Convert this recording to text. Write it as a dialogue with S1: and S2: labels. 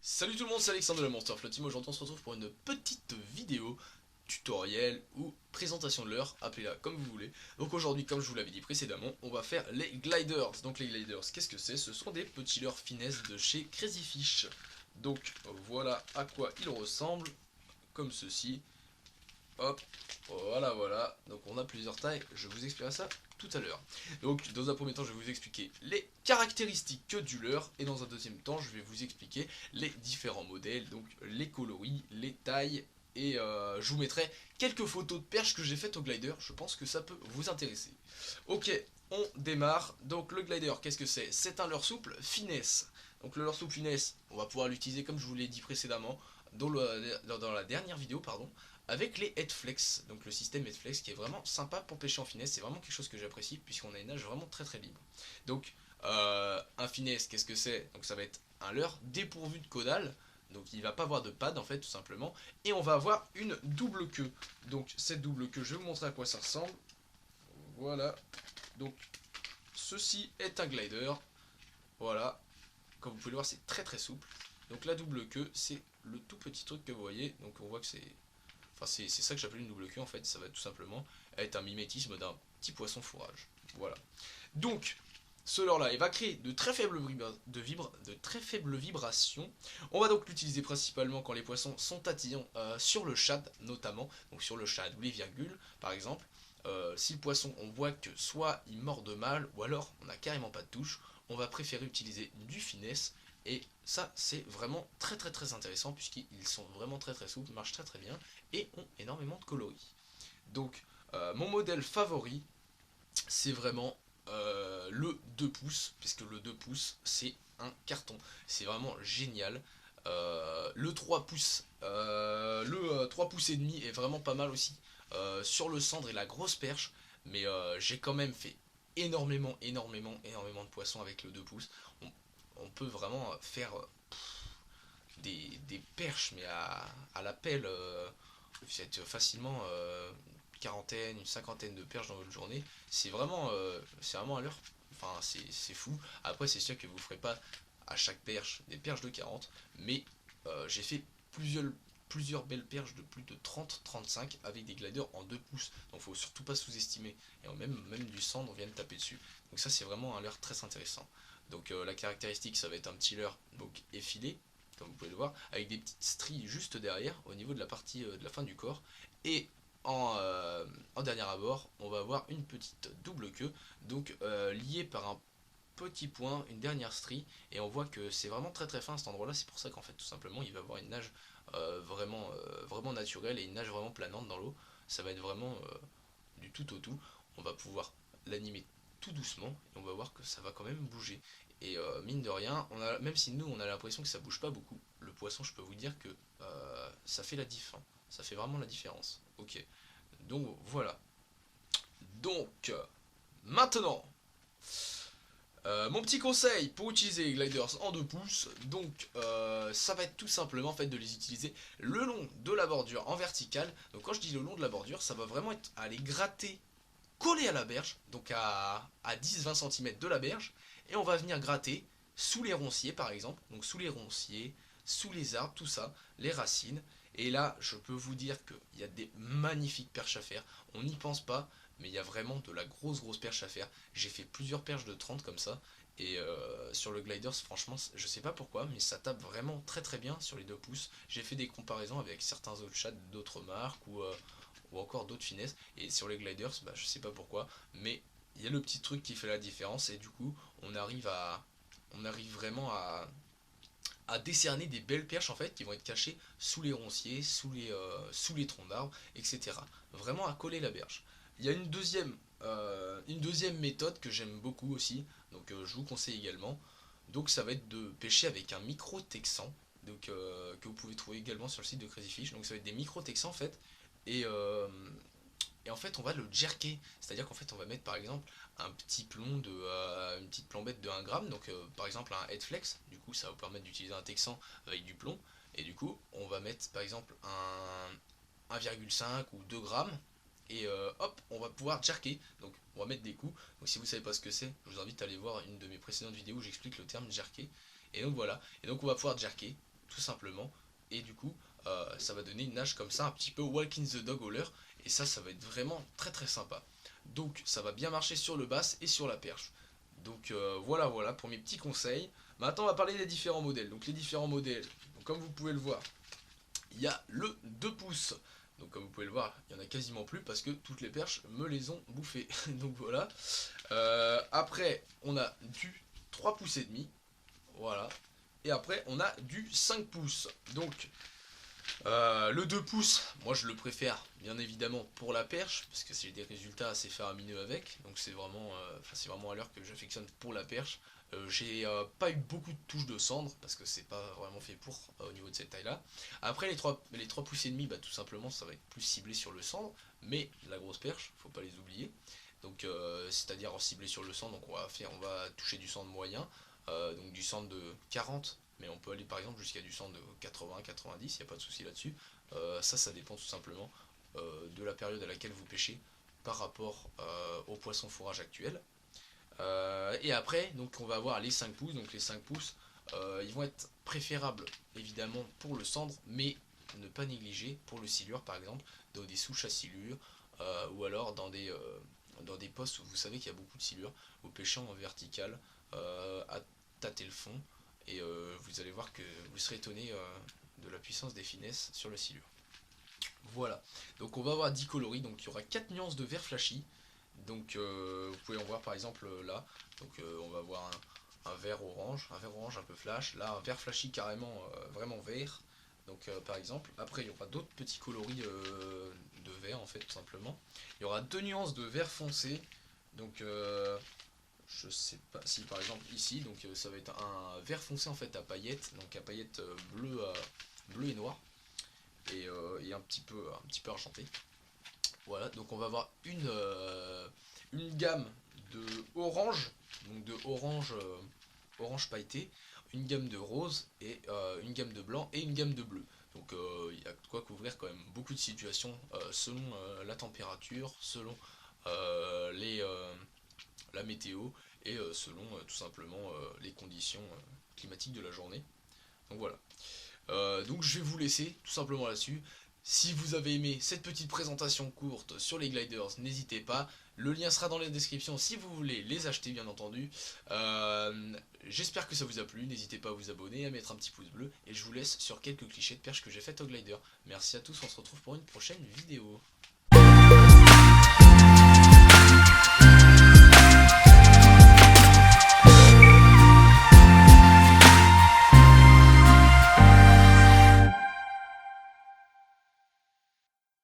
S1: Salut tout le monde, c'est Alexandre de la Monster Float Team. Aujourd'hui on se retrouve pour une petite vidéo tutoriel ou présentation de l'heure, appelez-la comme vous voulez. Donc aujourd'hui, comme je vous l'avais dit précédemment, on va faire les gliders. Donc les gliders, qu'est-ce que c'est? Ce sont des petits leurres finesse de chez Crazy Fish. Donc voilà à quoi ils ressemblent, comme ceci. Hop, voilà. Donc on a plusieurs tailles, je vous expliquerai ça tout à l'heure. Donc dans un premier temps, je vais vous expliquer les caractéristiques du leurre, et dans un deuxième temps, je vais vous expliquer les différents modèles, donc les coloris, les tailles, et je vous mettrai quelques photos de perches que j'ai faites au glider, je pense que ça peut vous intéresser. Ok, on démarre. Donc le glider, qu'est-ce que c'est? C'est un leurre souple finesse. Donc le leurre souple finesse, on va pouvoir l'utiliser comme je vous l'ai dit précédemment, dans la dernière vidéo, pardon, avec les headflex, donc le système headflex qui est vraiment sympa pour pêcher en finesse, c'est vraiment quelque chose que j'apprécie puisqu'on a une nage vraiment très libre. Donc un finesse, qu'est-ce que c'est? Donc ça va être un leurre dépourvu de caudale, donc il va pas avoir de pad en fait tout simplement, et on va avoir une double queue. Donc cette double queue, je vais vous montrer à quoi ça ressemble. Voilà, donc ceci est un glider, voilà, comme vous pouvez le voir c'est très souple. Donc la double queue c'est le tout petit truc que vous voyez, donc on voit que c'est... Enfin, c'est ça que j'appelle une double queue en fait, ça va tout simplement être un mimétisme d'un petit poisson fourrage. Voilà. Donc, ce leurre-là, il va créer de très faibles vibrations. On va donc l'utiliser principalement quand les poissons sont tatillons sur le shad, notamment, donc sur le shad ou les virgules, par exemple. Si le poisson, on voit que soit il mord de mal, ou alors on n'a carrément pas de touche, on va préférer utiliser du finesse. Et ça, c'est vraiment très intéressant, puisqu'ils sont vraiment très souples, marchent très bien, et ont énormément de coloris. Donc, mon modèle favori, c'est vraiment le 2 pouces, puisque le 2 pouces, c'est un carton. C'est vraiment génial. Le 3 pouces, le 3 pouces et demi est vraiment pas mal aussi sur le cendre et la grosse perche, mais j'ai quand même fait énormément de poissons avec le 2 pouces. On peut vraiment faire des perches, mais à la pelle, vous êtes facilement quarantaine, une cinquantaine de perches dans votre journée. C'est vraiment à l'heure. Enfin, c'est fou. Après, c'est sûr que vous ne ferez pas à chaque perche des perches de 40, mais j'ai fait plusieurs belles perches de plus de 30-35 avec des gliders en 2 pouces. Donc faut surtout pas sous-estimer. Et même du cendre, on vient de taper dessus. Donc ça c'est vraiment un leurre très intéressant. Donc la caractéristique ça va être un petit leurre donc effilé, comme vous pouvez le voir, avec des petites stries juste derrière, au niveau de la partie de la fin du corps. Et en dernier abord, on va avoir une petite double queue, donc liée par un petit point, une dernière strie, et on voit que c'est vraiment très fin à cet endroit-là. C'est pour ça qu'en fait, tout simplement, il va avoir une nage vraiment naturelle et une nage vraiment planante dans l'eau. Ça va être vraiment du tout au tout. On va pouvoir l'animer tout doucement et on va voir que ça va quand même bouger. Et mine de rien, même si nous on a l'impression que ça bouge pas beaucoup, le poisson, je peux vous dire que ça fait la diff, hein. Ça fait vraiment la différence. Ok, donc voilà. Donc maintenant, mon petit conseil pour utiliser les gliders en 2 pouces, donc ça va être tout simplement en fait de les utiliser le long de la bordure en verticale. Donc quand je dis le long de la bordure, ça va vraiment être à les gratter collé à la berge, donc à 10-20 cm de la berge, et on va venir gratter sous les ronciers par exemple, donc sous les ronciers, sous les arbres, tout ça, les racines, et là je peux vous dire qu'il y a des magnifiques perches à faire, on n'y pense pas, mais il y a vraiment de la grosse perche à faire. J'ai fait plusieurs perches de 30 comme ça, et sur le gliders, franchement, je sais pas pourquoi, mais ça tape vraiment très bien sur les 2 pouces. J'ai fait des comparaisons avec certains autres chats d'autres marques ou encore d'autres finesses. Et sur les gliders, bah, je sais pas pourquoi, mais il y a le petit truc qui fait la différence et du coup, on arrive vraiment à décerner des belles perches en fait qui vont être cachées sous les ronciers, sous les troncs d'arbres, etc. Vraiment à coller la berge. Il y a une deuxième méthode que j'aime beaucoup aussi, donc je vous conseille également. Donc ça va être de pêcher avec un micro texan, donc que vous pouvez trouver également sur le site de Crazy Fish. Donc ça va être des micro texans en fait, et, euh, et en fait on va le jerker, c'est à dire qu'en fait on va mettre par exemple un petit plomb une petite plombette de 1 gramme, donc par exemple un headflex, du coup ça va vous permettre d'utiliser un texan avec du plomb, et du coup on va mettre par exemple un 1,5 ou 2 grammes, et hop on va pouvoir jerker, donc on va mettre des coups. Donc si vous savez pas ce que c'est, je vous invite à aller voir une de mes précédentes vidéos où j'explique le terme jerker. Et donc voilà, et donc on va pouvoir jerker tout simplement. Et du coup, ça va donner une nage comme ça, un petit peu Walking the Dog Hauler. Et ça va être vraiment très très sympa. Donc ça va bien marcher sur le bass et sur la perche. Donc voilà pour mes petits conseils. Maintenant on va parler des différents modèles. Donc les différents modèles, donc, comme vous pouvez le voir, il y a le 2 pouces. Donc comme vous pouvez le voir, il n'y en a quasiment plus parce que toutes les perches me les ont bouffées. Donc voilà. Après on a du 3 pouces et demi. Voilà. Et après on a du 5 pouces. Donc le 2 pouces, moi je le préfère bien évidemment pour la perche, parce que j'ai des résultats assez faramineux avec, donc c'est vraiment à l'heure que j'affectionne pour la perche. J'ai pas eu beaucoup de touches de cendre, parce que c'est pas vraiment fait pour au niveau de cette taille là. Après les 3 pouces et demi, bah, tout simplement ça va être plus ciblé sur le cendre, mais la grosse perche, faut pas les oublier. Donc c'est-à-dire ciblé sur le cendre, donc on va toucher du cendre moyen, donc du cendre de 40, mais on peut aller par exemple jusqu'à du cendre de 80-90, il n'y a pas de souci là-dessus. Ça dépend tout simplement de la période à laquelle vous pêchez par rapport au poisson fourrage actuel. Et après, donc on va avoir les 5 pouces, donc les 5 pouces, ils vont être préférables évidemment pour le cendre, mais ne pas négliger pour le silure par exemple, dans des souches à silure, ou alors dans des postes où vous savez qu'il y a beaucoup de silure, vous pêchez en vertical, à tâter le fond, et vous allez voir que vous serez étonné de la puissance des finesses sur le silure. Voilà, donc on va avoir 10 coloris, donc il y aura 4 nuances de vert flashy, donc vous pouvez en voir par exemple là, donc on va avoir un vert orange un peu flash, là un vert flashy carrément vraiment vert, donc par exemple, après il y aura d'autres petits coloris de vert en fait tout simplement, il y aura 2 nuances de vert foncé, donc je sais pas si par exemple ici, donc ça va être un vert foncé en fait à paillettes, donc à paillettes bleu et noir, et un petit peu argenté. Voilà, donc on va avoir une gamme de orange, donc de orange pailleté, une gamme de rose et une gamme de blanc et une gamme de bleu. Donc il y a de quoi couvrir quand même beaucoup de situations selon la température, selon la météo et selon tout simplement les conditions climatiques de la journée. Donc voilà. Donc je vais vous laisser tout simplement là-dessus. Si vous avez aimé cette petite présentation courte sur les gliders, n'hésitez pas. Le lien sera dans la description si vous voulez les acheter bien entendu. J'espère que ça vous a plu. N'hésitez pas à vous abonner, à mettre un petit pouce bleu. Et je vous laisse sur quelques clichés de perches que j'ai faites au glider. Merci à tous, on se retrouve pour une prochaine vidéo.